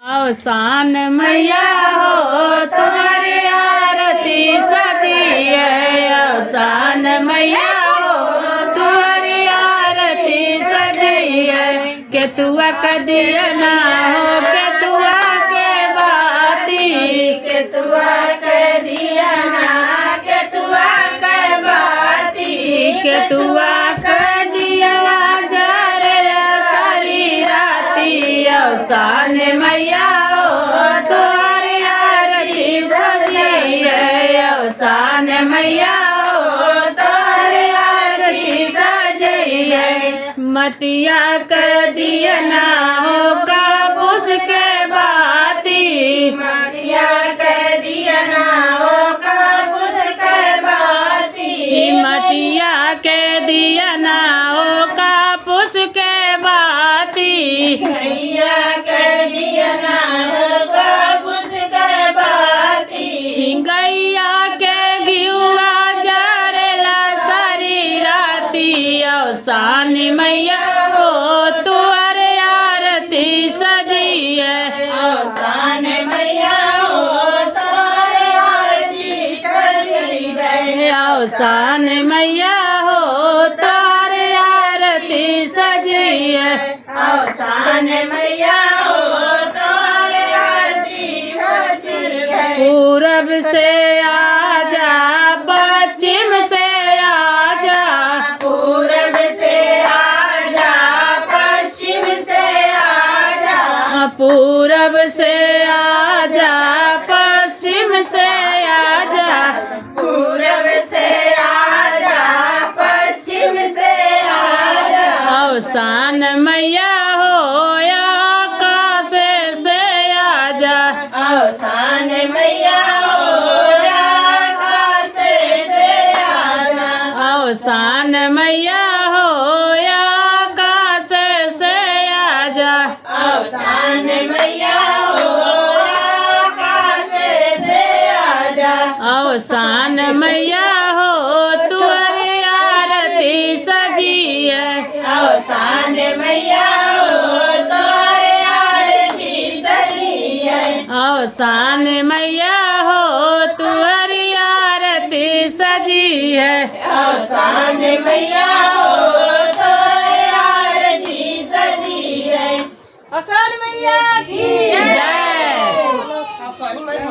अवसान मैया हो तुम्हारी आरती सजी है। अवसान मैया हो तुम्हारी आरती सजी है। केतुआ का दिया ना हो केतुआ के बाती। केतुआ के दिया ना केतुआ के बाती। केतुआ का दिया जरे सारी राती। अवसान मैया हो तुम्हारी आरती सजी है। अवसान मैया हो तुम्हारी आरती सजी है। मटिया के दिया ना हो काबूस के बाती। मटिया के दिया ना हो काबूस के बाती। मटिया के दिया ना हो काबूस के बाती। मैया के दिया ना हो काबूस के बाती। गैया के घिउआ जरेला सारी राती। अवसान मैया हो तुम्हारे आरती सजी है। अवसान मैया हो तुम्हारी आरती सजी है। अवसान मैया हो तुम्हारे आरती सजी है। अवसान मैया हो तुम्हारी आरती सजी है। पूरब से आजा पश्चिम से आजा। पूरब से आजा पश्चिम से आजा। पूरब से आजा पश्चिम से आजा। पूरब से आजा पश्चिम से आजा। अवसान मैया हो आकाश से आजा। अवसान मैया हो आकाश से आजा। अवसान मैया हो आकाश से आजा। अवसान मैया हो आकाश से आजा। अवसान मैया हो तुम्हारी आरती सजी है। अवसान मैया हो तुम्हारी आरती सजी है। अवसान मैया हो तुम्हारी आरती सजी है। अवसान मैया हो तुम्हारी आरती सजी है। अवसान मैया की जय।